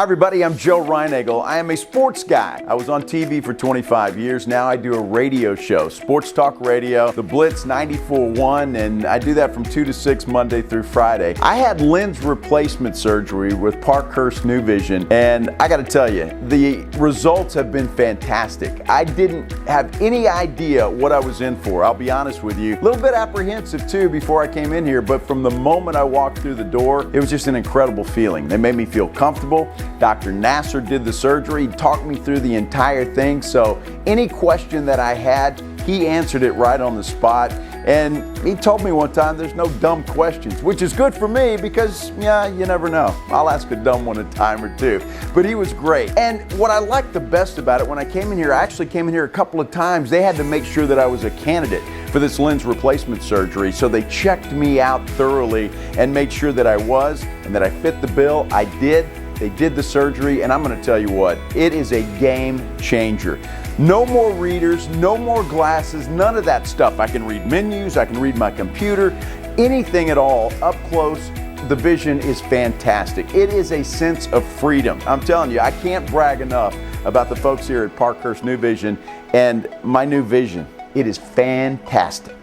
Hi everybody, I'm Joe Reinagel. I am a sports guy. I was on TV for 25 years. Now I do a radio show, Sports Talk Radio, The Blitz 94.1, and I do that from 2 to 6 Monday through Friday. I had lens replacement surgery with Parkhurst NuVision, and I gotta tell you, the results have been fantastic. I didn't have any idea what I was in for, I'll be honest with you. A little bit apprehensive too before I came in here, but from the moment I walked through the door, it was just an incredible feeling. They made me feel comfortable. Dr. Nasser did the surgery, talked me through the entire thing, so any question that I had, he answered it right on the spot. And he told me one time there's no dumb questions, which is good for me because, yeah, you never know. I'll ask a dumb one a time or two. But he was great. And what I liked the best about it, when I came in here, I actually came in here a couple of times, they had to make sure that I was a candidate for this lens replacement surgery. So they checked me out thoroughly and made sure that I was and that I fit the bill. I did. They did the surgery, and I'm going to tell you what, it is a game changer. No more readers, no more glasses, none of that stuff. I can read menus, I can read my computer, anything at all up close. The vision is fantastic. It is a sense of freedom. I'm telling you, I can't brag enough about the folks here at Parkhurst NuVision and my new vision. It is fantastic.